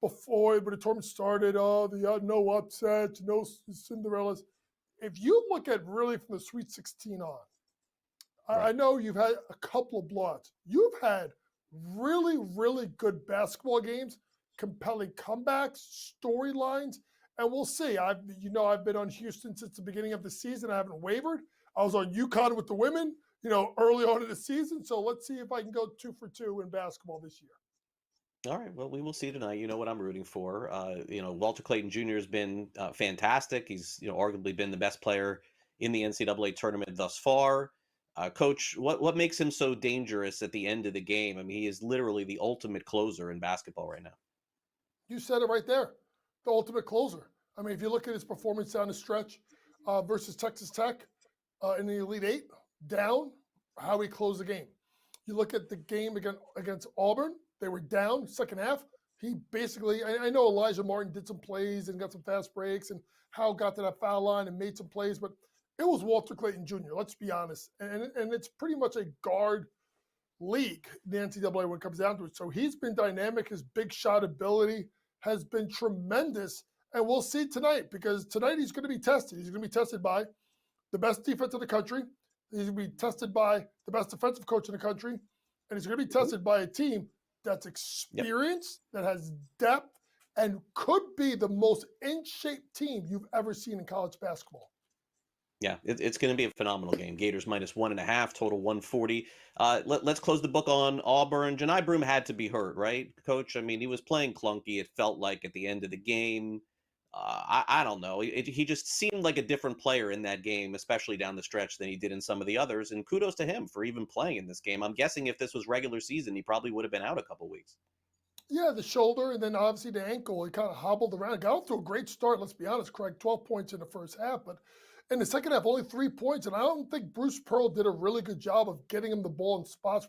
before the tournament started, no upsets, no Cinderellas. If you look at really from the Sweet 16 on, I know you've had a couple of blowouts. You've had really, really good basketball games, compelling comebacks, storylines, and we'll see. I've been on Houston since the beginning of the season. I haven't wavered. I was on UConn with the women, early on in the season. So let's see if I can go 2 for 2 in basketball this year. All right. Well, we will see tonight. You know what I'm rooting for. Walter Clayton Jr. has been fantastic. He's, arguably been the best player in the NCAA tournament thus far. Coach, what makes him so dangerous at the end of the game? I mean, he is literally the ultimate closer in basketball right now. You said it right there, the ultimate closer. I mean, if you look at his performance down the stretch versus Texas Tech in the Elite Eight, down, how he closed the game. You look at the game against Auburn, they were down second half. He basically, I know Elijah Martin did some plays and got some fast breaks, and Howell got to that foul line and made some plays, but it was Walter Clayton Jr., let's be honest. And it's pretty much a guard league, the NCAA, when it comes down to it. So he's been dynamic. His big shot ability has been tremendous. And we'll see tonight, because tonight he's going to be tested. He's going to be tested by the best defense in the country. He's going to be tested by the best defensive coach in the country. And he's going to be tested by a team that's experienced, that has depth, and could be the most in-shape team you've ever seen in college basketball. Yeah, it's going to be a phenomenal game. Gators -1.5, total 140. Let's close the book on Auburn. Johni Broome had to be hurt, right, Coach? I mean, he was playing clunky, it felt like, at the end of the game. I don't know. He just seemed like a different player in that game, especially down the stretch, than he did in some of the others. And kudos to him for even playing in this game. I'm guessing if this was regular season, he probably would have been out a couple weeks. Yeah, the shoulder and then obviously the ankle. He kind of hobbled around. Got off to a great start, let's be honest, Craig. 12 points in the first half. But in the second half, only 3 points. And I don't think Bruce Pearl did a really good job of getting him the ball in spots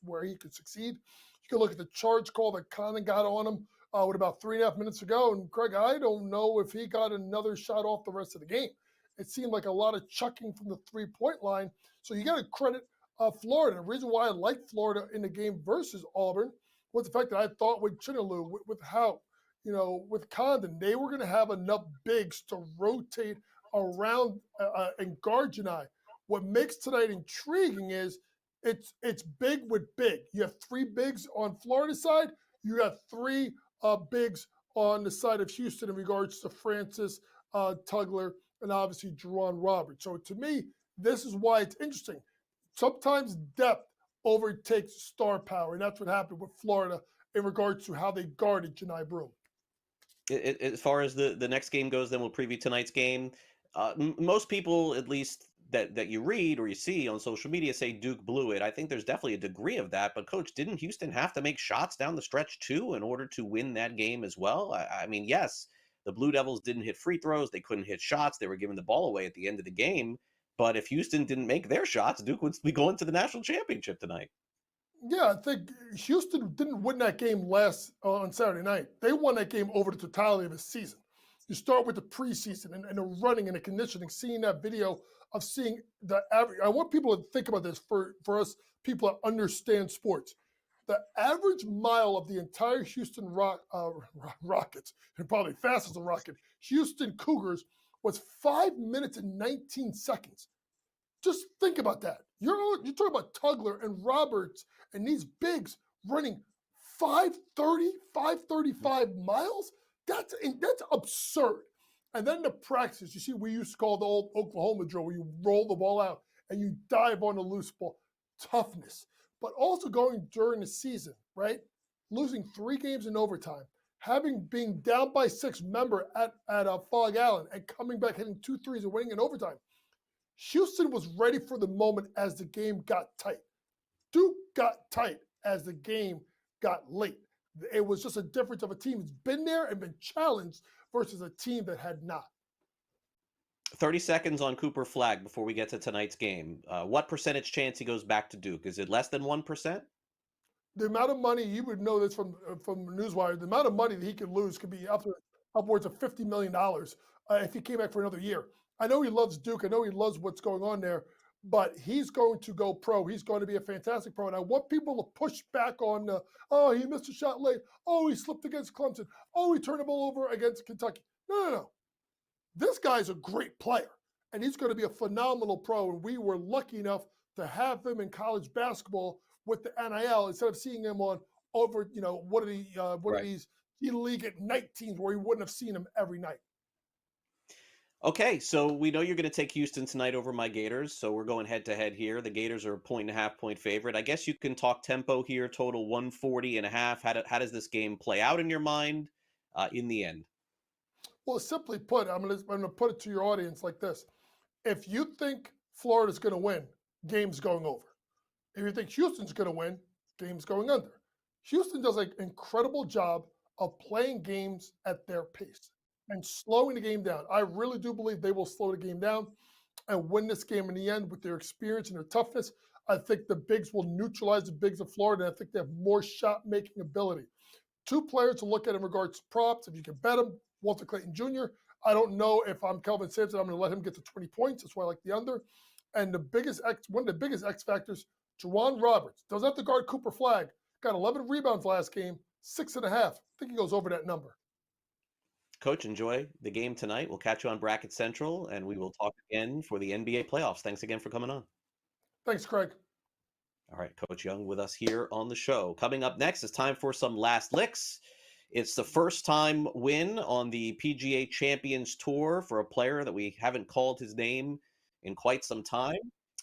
where he could succeed. You can look at the charge call that Condon got on him with about 3.5 minutes ago. And Craig, I don't know if he got another shot off the rest of the game. It seemed like a lot of chucking from the 3-point line. So you got to credit Florida. The reason why I like Florida in the game versus Auburn was the fact that I thought with Chinaloo, with Howe, with Condon, they were going to have enough bigs to rotate around and guard Johni. What makes tonight intriguing is it's big with big. You have 3 bigs on Florida's side. You have 3 bigs on the side of Houston in regards to Francis, Tugler, and obviously Jerron Roberts. So to me, this is why it's interesting. Sometimes depth overtakes star power, and that's what happened with Florida in regards to how they guarded Johni Broome. As far as the next game goes, then we'll preview tonight's game. Most people, at least that you read or you see on social media, say Duke blew it. I think there's definitely a degree of that. But, Coach, didn't Houston have to make shots down the stretch, too, in order to win that game as well? I mean, yes, the Blue Devils didn't hit free throws. They couldn't hit shots. They were giving the ball away at the end of the game. But if Houston didn't make their shots, Duke would be going to the national championship tonight. Yeah, I think Houston didn't win that game on Saturday night. They won that game over the totality of the season. You start with the preseason and the running and the conditioning, seeing that video of seeing the average. I want people to think about this for us, people that understand sports. The average mile of the entire Houston Rockets, and probably fast as a rocket, Houston Cougars, was 5 minutes and 19 seconds. Just think about that. You're talking about Tugler and Roberts and these bigs running 5:30, 5:35 miles. That's absurd. And then the practice, you see, we used to call the old Oklahoma drill where you roll the ball out and you dive on the loose ball. Toughness. But also going during the season, right? Losing 3 games in overtime, being down by 6, member at Fog Allen, and coming back hitting 2 threes and winning in overtime. Houston was ready for the moment as the game got tight. Duke got tight as the game got late. It was just a difference of a team that's been there and been challenged versus a team that had not. 30 seconds on Cooper Flagg before we get to tonight's game. What percentage chance he goes back to Duke? Is it less than 1%? The amount of money, you would know this from NewsWire, the amount of money that he could lose could be upwards of $50 million if he came back for another year. I know he loves Duke. I know he loves what's going on there, but he's going to go pro. He's going to be a fantastic pro. And I want people to push back on, he missed a shot late. Oh, he slipped against Clemson. Oh, he turned the ball over against Kentucky. No. This guy's a great player, and he's going to be a phenomenal pro. And we were lucky enough to have him in college basketball with the NIL instead of seeing him on over, one of these league at night teams where he wouldn't have seen him every night. Okay, so we know you're going to take Houston tonight over my Gators, so we're going head-to-head here. The Gators are a 1.5-point favorite. I guess you can talk tempo here, total 140.5. How does this game play out in your mind in the end? Well, simply put, I'm going to put it to your audience like this. If you think Florida's going to win, game's going over. If you think Houston's going to win, game's going under. Houston does an incredible job of playing games at their pace and slowing the game down. I really do believe they will slow the game down and win this game in the end with their experience and their toughness. I think the bigs will neutralize the bigs of Florida, and I think they have more shot-making ability. Two players to look at in regards to props. If you can bet them, Walter Clayton Jr. I don't know if I'm Kelvin Sampson. I'm going to let him get to 20 points. That's why I like the under. And one of the biggest X factors, Juwan Roberts. Doesn't have to guard Cooper Flagg. Got 11 rebounds last game, 6.5. I think he goes over that number. Coach, enjoy the game tonight. We'll catch you on Bracket Central, and we will talk again for the NBA playoffs. Thanks again for coming on. Thanks, Craig. All right, Coach Young with us here on the show. Coming up next, it's time for some last licks. It's the first time win on the PGA Champions Tour for a player that we haven't called his name in quite some time.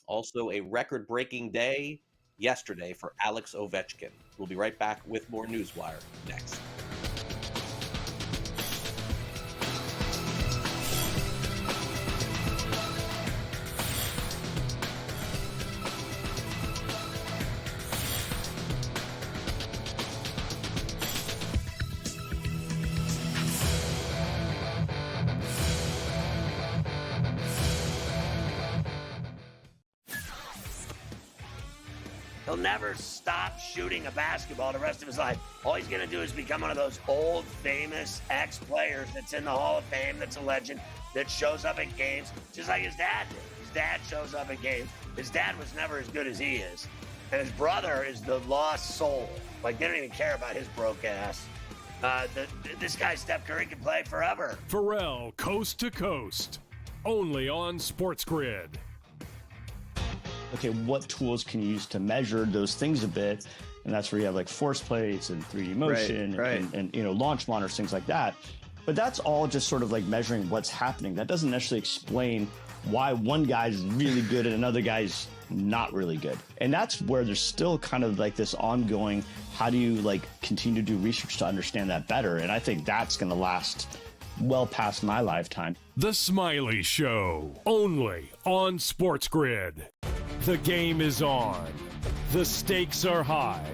Also a record-breaking day yesterday for Alex Ovechkin. We'll be right back with more NewsWire next. He'll never stop shooting a basketball the rest of his life. All he's going to do is become one of those old, famous ex-players that's in the Hall of Fame, that's a legend, that shows up at games just like his dad did. His dad shows up at games. His dad was never as good as he is. And his brother is the lost soul. Like, they don't even care about his broke ass. This guy, Steph Curry, can play forever. Pharrell, Coast to Coast. Only on SportsGrid. Okay, what tools can you use to measure those things a bit? And that's where you have like force plates and 3D motion and launch monitors, things like that. But that's all just sort of like measuring what's happening. That doesn't necessarily explain why one guy's really good and another guy's not really good. And that's where there's still kind of like this ongoing, how do you like continue to do research to understand that better? And I think that's going to last well past my lifetime. The Smiley Show, only on SportsGrid. The game is on. The stakes are high.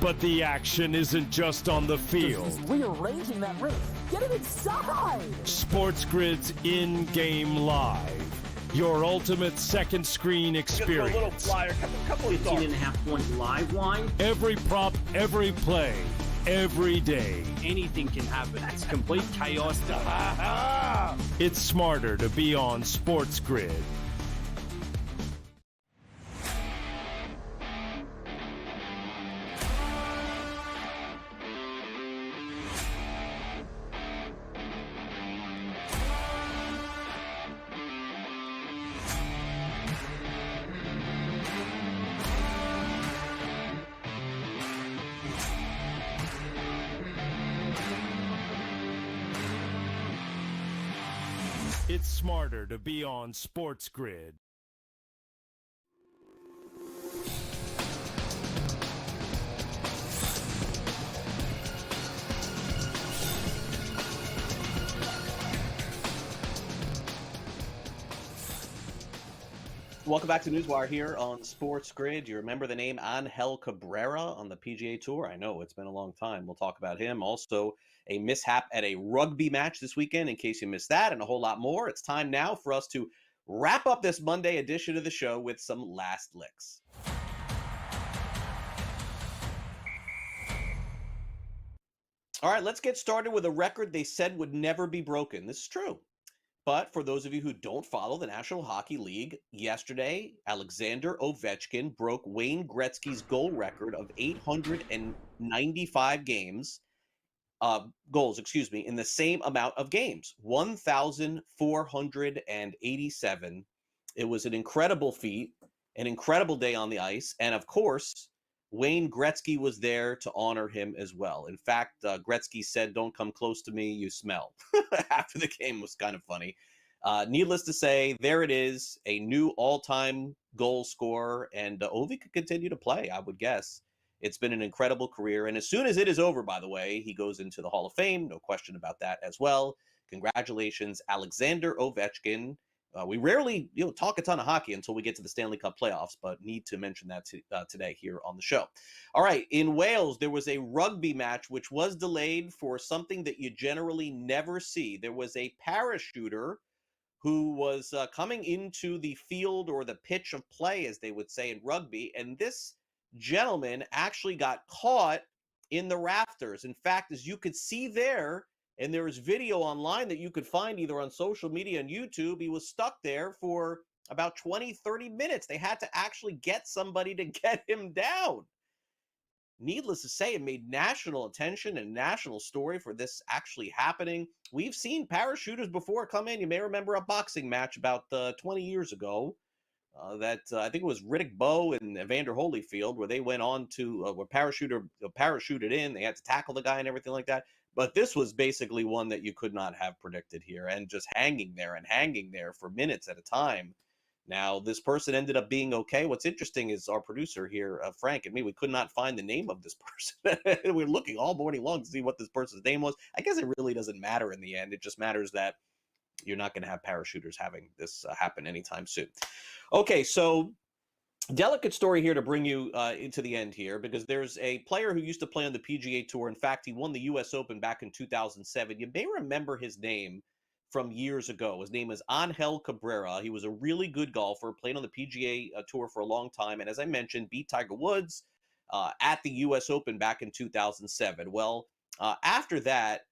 But the action isn't just on the field. He's rearranging that ring. Get it inside! SportsGrid's in-game live. Your ultimate second screen experience. Just a little flyer, couple 18.5 point live line. Every prop, every play, every day. Anything can happen. It's complete chaos. It's smarter to be on SportsGrid. It's smarter to be on SportsGrid. Welcome back to NewsWire here on SportsGrid. You remember the name Angel Cabrera on the PGA Tour? I know, it's been a long time. We'll talk about him. Also, a mishap at a rugby match this weekend, in case you missed that, and a whole lot more. It's time now for us to wrap up this Monday edition of the show with some last licks. All right, let's get started with a record they said would never be broken. This is true. But for those of you who don't follow the National Hockey League, yesterday, Alexander Ovechkin broke Wayne Gretzky's goal record of 895 goals, in the same amount of games, 1,487. It was an incredible feat, an incredible day on the ice. And of course, Wayne Gretzky was there to honor him as well. In fact, Gretzky said, "Don't come close to me, you smell." After the game was kind of funny. Needless to say, there it is, a new all-time goal scorer, and Ovi could continue to play, I would guess. It's been an incredible career, and as soon as it is over, by the way, he goes into the Hall of Fame, no question about that as well. Congratulations, Alexander Ovechkin. We rarely talk a ton of hockey until we get to the Stanley Cup playoffs, but need to mention that today here on the show. All right, in Wales, there was a rugby match which was delayed for something that you generally never see. There was a parachuter who was coming into the field or the pitch of play, as they would say in rugby, and this gentleman actually got caught in the rafters. In fact, as you could see there, and there is video online that you could find either on social media and YouTube, he was stuck there for about 20, 30 minutes. They had to actually get somebody to get him down. Needless to say, it made national attention and national story for this actually happening. We've seen parachuters before come in. You may remember a boxing match about 20 years ago that I think it was Riddick Bowe and Evander Holyfield, where they went on to where parachuted in. They had to tackle the guy and everything like that. But this was basically one that you could not have predicted here, and just hanging there for minutes at a time. Now, this person ended up being okay. What's interesting is our producer here, Frank, and me, we could not find the name of this person. We're looking all morning long to see what this person's name was. I guess it really doesn't matter in the end. It just matters that you're not going to have parachuters having this happen anytime soon. Okay, so delicate story here to bring you into the end here, because there's a player who used to play on the PGA Tour. In fact, he won the U.S. Open back in 2007. You may remember his name from years ago. His name is Angel Cabrera. He was a really good golfer, played on the PGA Tour for a long time, and as I mentioned, beat Tiger Woods at the U.S. Open back in 2007. Well, after that,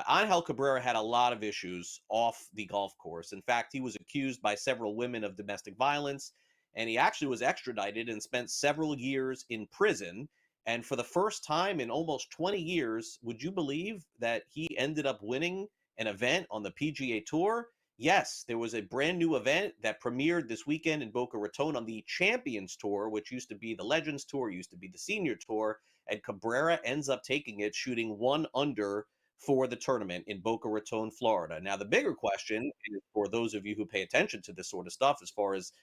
Angel Cabrera had a lot of issues off the golf course. In fact, he was accused by several women of domestic violence, and he actually was extradited and spent several years in prison. And for the first time in almost 20 years, would you believe that he ended up winning an event on the PGA Tour? Yes, there was a brand new event that premiered this weekend in Boca Raton on the Champions Tour, which used to be the Legends Tour, used to be the Senior Tour, and Cabrera ends up taking it, shooting 1 under for the tournament in Boca Raton, Florida. Now, the bigger question is for those of you who pay attention to this sort of stuff, as far as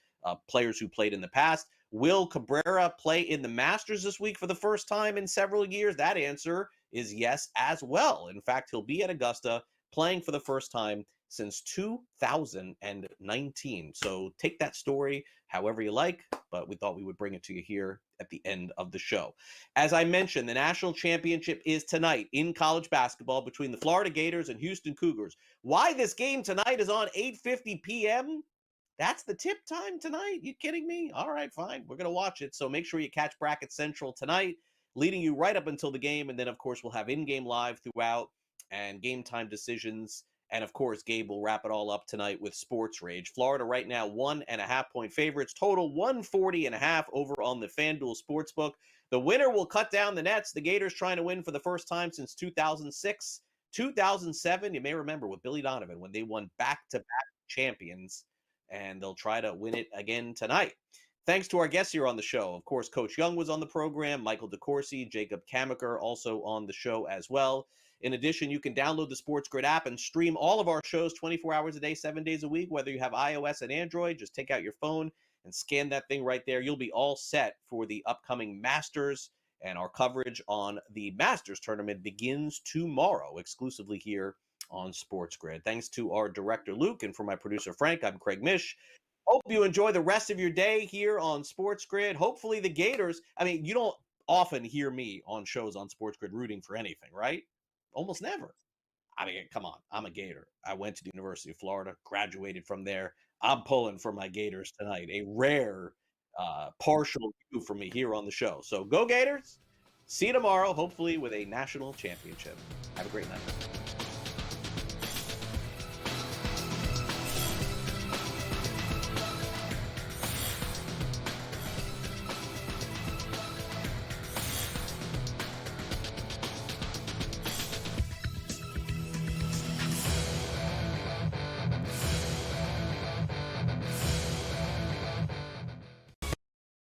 players who played in the past, will Cabrera play in the Masters this week for the first time in several years? That answer is yes as well. In fact, he'll be at Augusta playing for the first time since 2019. So take that story however you like, but we thought we would bring it to you here at the end of the show. As I mentioned, the national championship is tonight in college basketball between the Florida Gators and Houston Cougars. Why this game tonight is on 8:50 p.m.? That's the tip time tonight? You kidding me? All right, fine. We're going to watch it. So make sure you catch Bracket Central tonight, leading you right up until the game. And then, of course, we'll have in-game live throughout and game time decisions. And, of course, Gabe will wrap it all up tonight with Sports Rage. Florida right now 1.5-point favorites. Total 140.5 over on the FanDuel Sportsbook. The winner will cut down the nets. The Gators trying to win for the first time since 2006. 2007, you may remember with Billy Donovan when they won back-to-back champions. And they'll try to win it again tonight. Thanks to our guests here on the show. Of course, Coach Young was on the program, Michael DeCourcy, Jacob Camenker also on the show as well. In addition, you can download the SportsGrid app and stream all of our shows 24 hours a day, 7 days a week, whether you have iOS and Android. Just take out your phone and scan that thing right there. You'll be all set for the upcoming Masters, and our coverage on the Masters tournament begins tomorrow, exclusively here on SportsGrid. Thanks to our director, Luke, and for my producer, Frank, I'm Craig Mish. Hope you enjoy the rest of your day here on SportsGrid. Hopefully the Gators, I mean, you don't often hear me on shows on SportsGrid rooting for anything, right? Almost never. I mean, come on. I'm a Gator. I went to the University of Florida, graduated from there. I'm pulling for my Gators tonight. A rare partial view for me here on the show. So go Gators. See you tomorrow, hopefully with a national championship. Have a great night.